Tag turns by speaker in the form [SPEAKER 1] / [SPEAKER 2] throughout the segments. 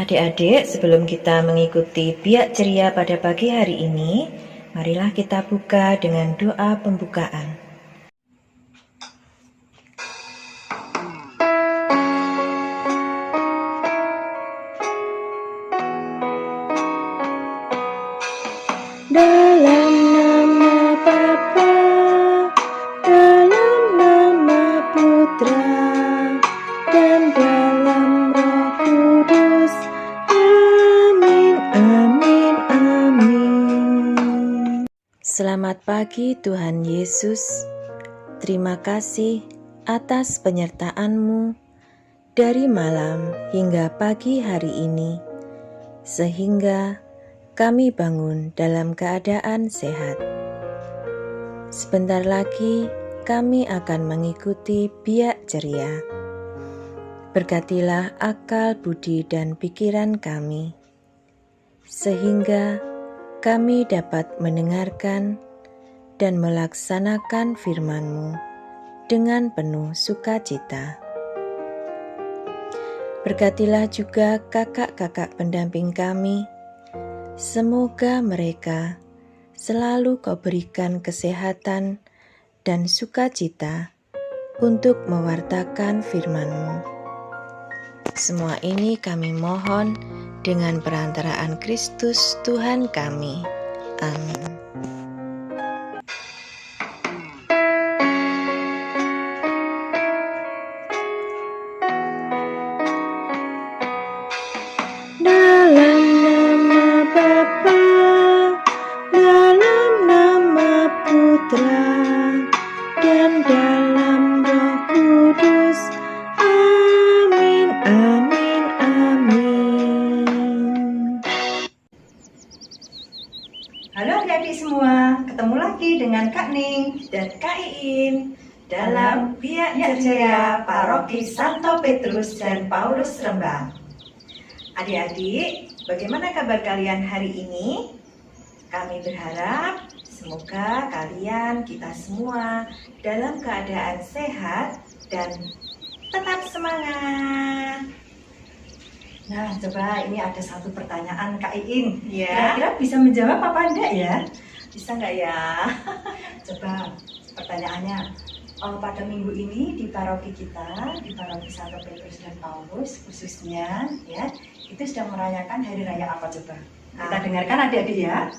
[SPEAKER 1] Adik-adik, sebelum kita mengikuti Biak Ceria pada pagi hari ini, marilah kita buka dengan doa pembukaan. Dalam nama Bapa, dalam nama Putra, dan dalam Roh Kudus. Amin, amin, amin. Selamat pagi Tuhan Yesus. Terima kasih atas penyertaan-Mu dari malam hingga pagi hari ini, sehingga kami bangun dalam keadaan sehat. Sebentar lagi kami akan mengikuti Biak Ceria. Berkatilah akal, budi, dan pikiran kami, sehingga kami dapat mendengarkan dan melaksanakan firman-Mu dengan penuh sukacita. Berkatilah juga kakak-kakak pendamping kami. Semoga mereka selalu Kau berikan kesehatan dan sukacita untuk mewartakan firman-Mu. Semua ini kami mohon dengan perantaraan Kristus Tuhan kami. Amin. Dalam nama Bapa, dalam nama Putra, dan dalam Roh Kudus. Amin, amin, amin.
[SPEAKER 2] Halo adik-adik semua, ketemu lagi dengan Kak Ning dan Kak Iin dalam Biak Ceria Paroki Santo Petrus dan Paulus Rembang. Adik-adik, bagaimana kabar kalian hari ini? Kami berharap semoga kalian, kita semua dalam keadaan sehat dan tetap semangat.
[SPEAKER 3] Nah, coba ini ada satu pertanyaan Kak Iin.
[SPEAKER 2] Ya.
[SPEAKER 3] Kira-kira bisa menjawab apa enggak ya?
[SPEAKER 2] Bisa nggak ya?
[SPEAKER 3] Coba pertanyaannya. Pada minggu ini di paroki kita, di paroki Santo Petrus dan Paulus khususnya, ya, itu sedang merayakan hari raya apa coba? Kita dengarkan adik-adik ya.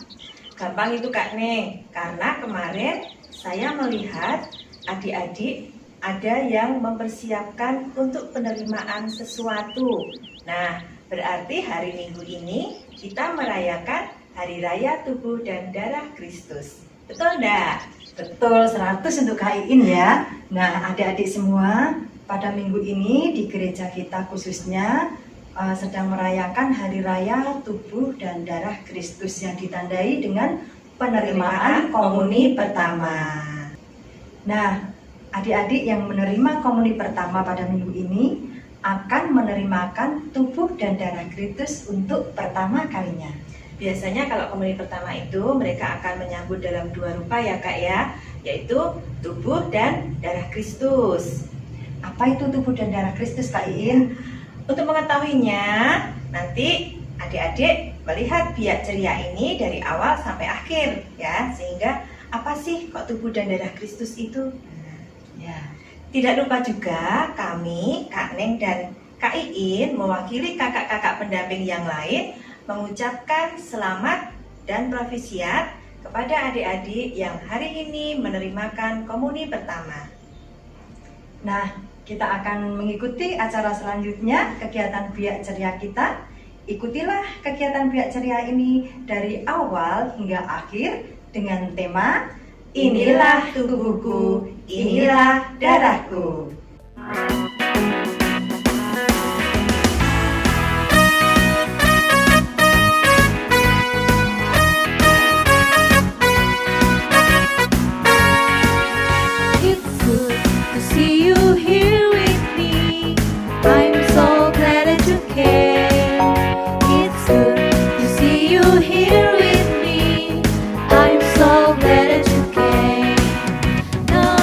[SPEAKER 2] Gampang itu Kak Ning, karena kemarin saya melihat adik-adik ada yang mempersiapkan untuk penerimaan sesuatu. Nah, berarti hari Minggu ini kita merayakan Hari Raya Tubuh dan Darah Kristus. Betul enggak?
[SPEAKER 3] Betul, 100 untuk Kak Iin ya. Nah, adik-adik semua, pada minggu ini di gereja kita khususnya sedang merayakan Hari Raya Tubuh dan Darah Kristus yang ditandai dengan penerimaan komuni pertama. Nah, adik-adik yang menerima komuni pertama pada minggu ini akan menerimakan tubuh dan darah Kristus untuk pertama kalinya.
[SPEAKER 2] Biasanya kalau komuni pertama itu mereka akan menyambut dalam 2 rupa ya Kak ya, yaitu tubuh dan darah Kristus.
[SPEAKER 3] Apa itu tubuh dan darah Kristus Kak Iin?
[SPEAKER 2] Untuk mengetahuinya, nanti adik-adik melihat Biak Ceria ini dari awal sampai akhir ya, sehingga apa sih kok tubuh dan darah Kristus itu?
[SPEAKER 3] Ya.
[SPEAKER 2] Tidak lupa juga kami, Kak Neng dan Kak Iin mewakili kakak-kakak pendamping yang lain mengucapkan selamat dan profisiat kepada adik-adik yang hari ini menerimakan komuni pertama.
[SPEAKER 3] Nah, kita akan mengikuti acara selanjutnya, kegiatan Biak Ceria kita. Ikutilah kegiatan Biak Ceria ini dari awal hingga akhir dengan tema Inilah tubuhku, inilah darahku.
[SPEAKER 4] It's good to see you here with me. I'm so glad that you care. It's good to see you here with me. I'm so glad that you care. Not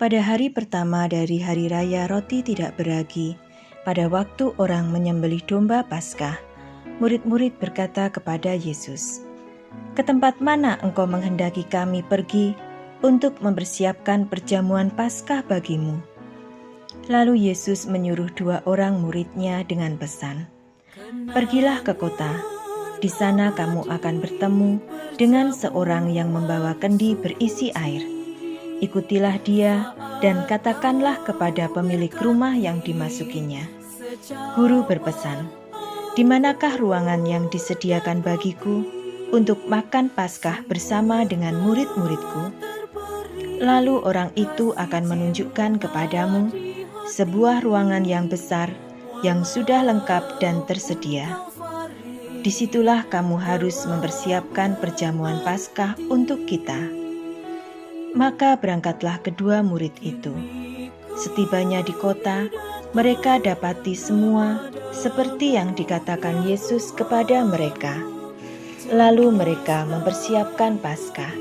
[SPEAKER 1] Pada hari pertama dari hari raya roti tidak beragi, pada waktu orang menyembelih domba Paskah, murid-murid berkata kepada Yesus, "Ke tempat mana engkau menghendaki kami pergi untuk mempersiapkan perjamuan Paskah bagimu?" Lalu Yesus menyuruh 2 orang murid-Nya dengan pesan, "Pergilah ke kota, di sana kamu akan bertemu dengan seorang yang membawa kendi berisi air. Ikutilah dia dan katakanlah kepada pemilik rumah yang dimasukinya, 'Guru berpesan, di manakah ruangan yang disediakan bagiku untuk makan Paskah bersama dengan murid-muridku?' Lalu orang itu akan menunjukkan kepadamu sebuah ruangan yang besar yang sudah lengkap dan tersedia. Disitulah kamu harus mempersiapkan perjamuan Paskah untuk kita." Maka berangkatlah kedua murid itu. Setibanya di kota, mereka dapati semua seperti yang dikatakan Yesus kepada mereka. Lalu mereka mempersiapkan Paskah.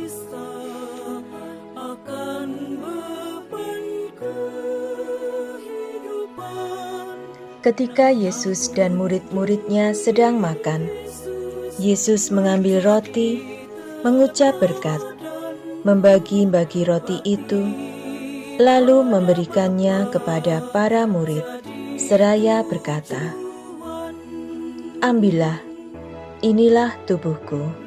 [SPEAKER 1] Ketika Yesus dan murid-muridnya sedang makan, Yesus mengambil roti, mengucap berkat, membagi-bagi roti itu, lalu memberikannya kepada para murid, seraya berkata, "Ambillah, inilah tubuhku."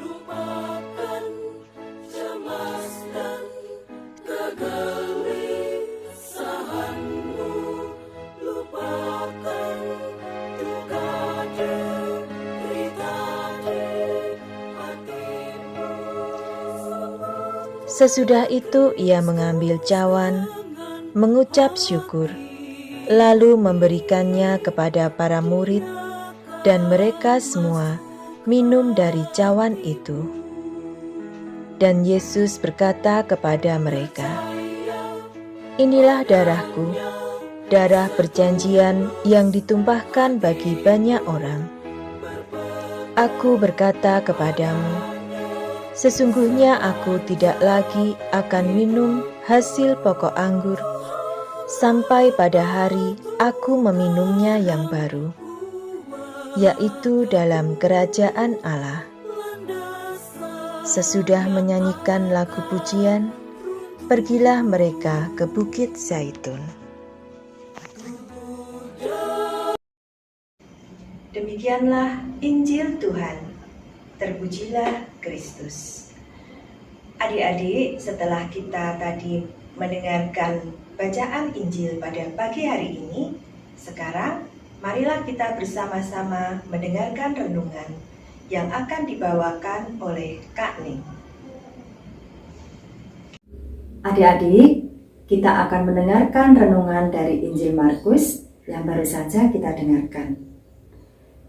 [SPEAKER 1] Sesudah itu ia mengambil cawan, mengucap syukur, lalu memberikannya kepada para murid, dan mereka semua minum dari cawan itu. Dan Yesus berkata kepada mereka, "Inilah darahku, darah perjanjian yang ditumpahkan bagi banyak orang. Aku berkata kepadamu, sesungguhnya aku tidak lagi akan minum hasil pokok anggur sampai pada hari aku meminumnya yang baru, yaitu dalam kerajaan Allah." Sesudah menyanyikan lagu pujian, pergilah mereka ke Bukit Zaitun. Demikianlah Injil Tuhan. Terpujilah Kristus. Adik-adik, setelah kita tadi mendengarkan bacaan Injil pada pagi hari ini, sekarang marilah kita bersama-sama mendengarkan renungan yang akan dibawakan oleh Kak Ning.
[SPEAKER 3] Adik-adik, kita akan mendengarkan renungan dari Injil Markus yang baru saja kita dengarkan.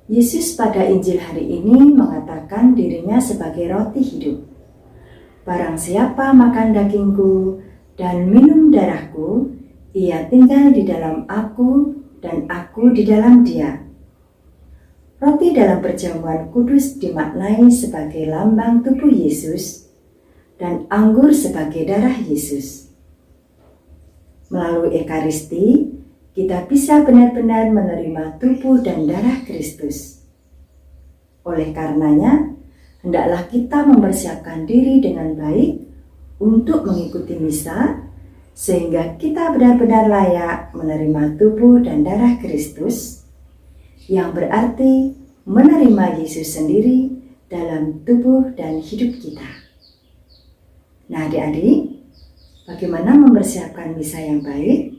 [SPEAKER 3] Yesus pada Injil hari ini mengatakan dirinya sebagai roti hidup. Barang siapa makan dagingku dan minum darahku, ia tinggal di dalam aku dan aku di dalam dia. Roti dalam perjamuan kudus dimaknai sebagai lambang tubuh Yesus dan anggur sebagai darah Yesus. Melalui Ekaristi, kita bisa benar-benar menerima tubuh dan darah Kristus. Oleh karenanya, hendaklah kita mempersiapkan diri dengan baik untuk mengikuti misa, sehingga kita benar-benar layak menerima tubuh dan darah Kristus, yang berarti menerima Yesus sendiri dalam tubuh dan hidup kita. Nah adik-adik, bagaimana mempersiapkan misa yang baik?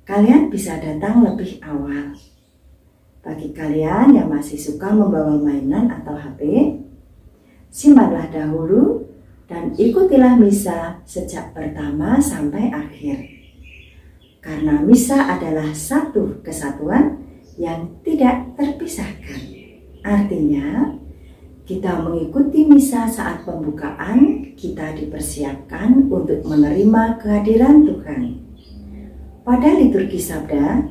[SPEAKER 3] Kalian bisa datang lebih awal. Bagi kalian yang masih suka membawa mainan atau HP, simpanlah dahulu dan ikutilah misa sejak pertama sampai akhir. Karena misa adalah satu kesatuan yang tidak terpisahkan. Artinya, kita mengikuti misa saat pembukaan, kita dipersiapkan untuk menerima kehadiran Tuhan. Pada liturgi Sabda,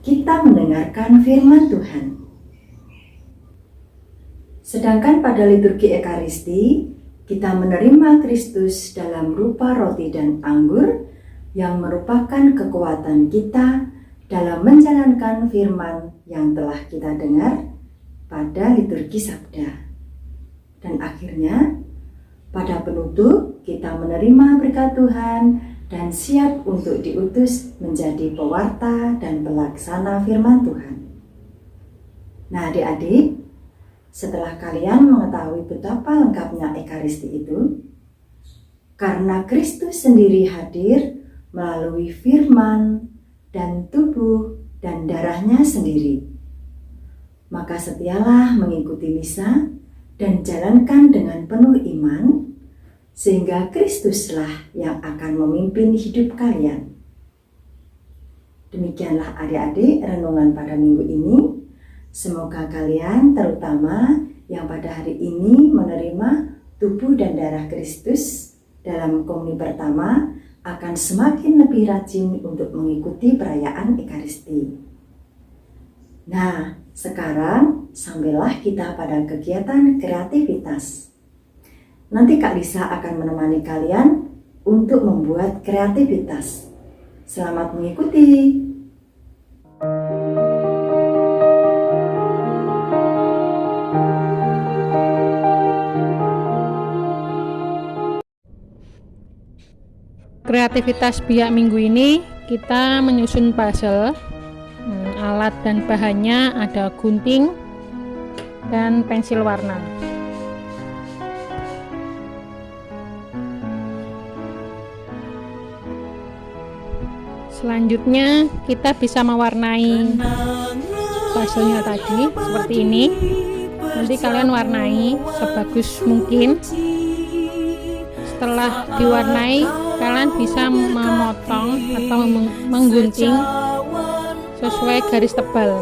[SPEAKER 3] kita mendengarkan firman Tuhan. Sedangkan pada liturgi Ekaristi, kita menerima Kristus dalam rupa roti dan anggur yang merupakan kekuatan kita dalam menjalankan firman yang telah kita dengar pada liturgi Sabda. Dan akhirnya, pada penutup kita menerima berkat Tuhan dan siap untuk diutus menjadi pewarta dan pelaksana firman Tuhan. Nah adik-adik, setelah kalian mengetahui betapa lengkapnya Ekaristi itu, karena Kristus sendiri hadir melalui firman dan tubuh dan darahnya sendiri, maka setialah mengikuti misa dan jalankan dengan penuh iman, sehingga Kristuslah yang akan memimpin hidup kalian. Demikianlah adik-adik renungan pada minggu ini. Semoga kalian, terutama yang pada hari ini menerima tubuh dan darah Kristus dalam komuni pertama, akan semakin lebih rajin untuk mengikuti perayaan Ekaristi. Nah, sekarang sampailah kita pada kegiatan kreativitas. Nanti Kak Lisa akan menemani kalian untuk membuat kreativitas. Selamat mengikuti.
[SPEAKER 5] Kreativitas biak minggu ini kita menyusun puzzle. Alat dan bahannya ada gunting dan pensil warna. Selanjutnya kita bisa mewarnai puzzle-nya tadi seperti ini. Nanti kalian warnai sebagus mungkin. Setelah diwarnai, kalian bisa memotong atau menggunting sesuai garis tebal.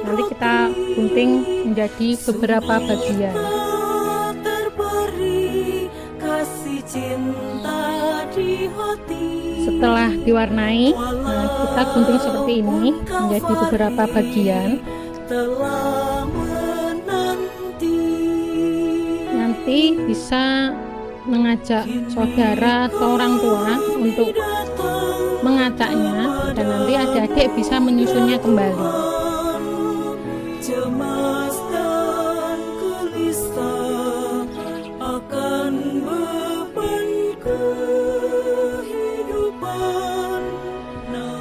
[SPEAKER 5] Nanti kita gunting menjadi beberapa bagian. Setelah diwarnai, kita gunting seperti ini menjadi beberapa bagian. Nanti bisa mengajak saudara atau orang tua untuk mengacaknya, dan nanti adik-adik bisa menyusunnya kembali. Cemas dan gelisah akan beban kehidupan,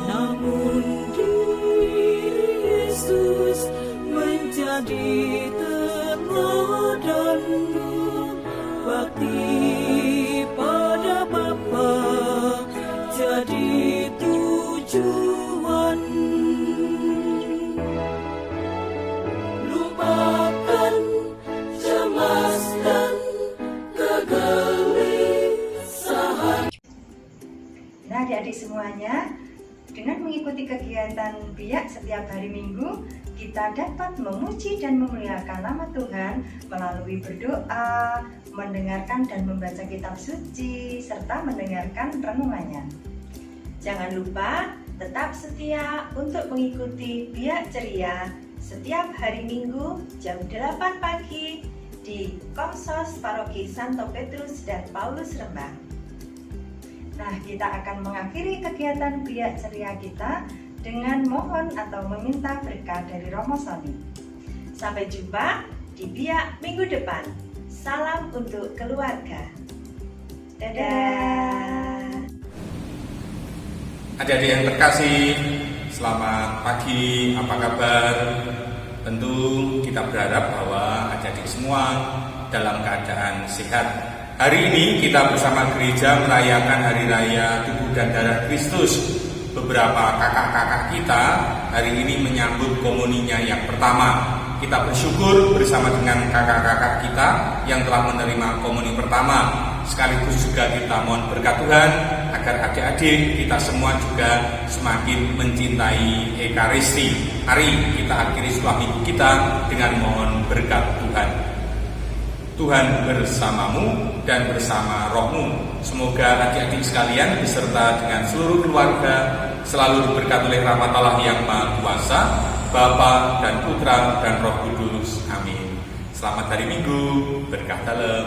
[SPEAKER 5] namun diri Yesus menjadi teladanmu. Bakti pada Bapa jadi tujuan. Lupakan cemas dan kegelisahan.
[SPEAKER 2] Nah adik-adik semuanya, dengan mengikuti kegiatan biak setiap hari Minggu, kita dapat memuji dan memuliakan nama Tuhan melalui berdoa, mendengarkan dan membaca kitab suci, serta mendengarkan renungannya. Jangan lupa tetap setia untuk mengikuti biak ceria setiap hari Minggu jam 8 pagi di Komsos Paroki Santo Petrus dan Paulus Rembang. Nah, kita akan mengakhiri kegiatan biak ceria kita dengan mohon atau meminta berkat dari Romo Soni. Sampai jumpa di biak minggu depan. Salam untuk keluarga. Dadah.
[SPEAKER 6] Adik-adik yang terkasih, selamat pagi, apa kabar? Tentu kita berharap bahwa adik-adik semua dalam keadaan sehat. Hari ini kita bersama gereja merayakan Hari Raya Tubuh dan Darah Kristus. Beberapa kakak-kakak kita hari ini menyambut komuninya yang pertama. Kita bersyukur bersama dengan kakak-kakak kita yang telah menerima komuni pertama. Sekaligus juga kita mohon berkat Tuhan agar adik-adik kita semua juga semakin mencintai Ekaristi. Mari kita akhiri setelah minggu kita dengan mohon berkat Tuhan. Tuhan bersamamu dan bersama rohmu. Semoga adik-adik sekalian beserta dengan seluruh keluarga selalu diberkati oleh rahmat Allah yang Maha Kuasa, Bapa dan Putra dan Roh Kudus. Amin. Selamat hari Minggu, berkah dalam.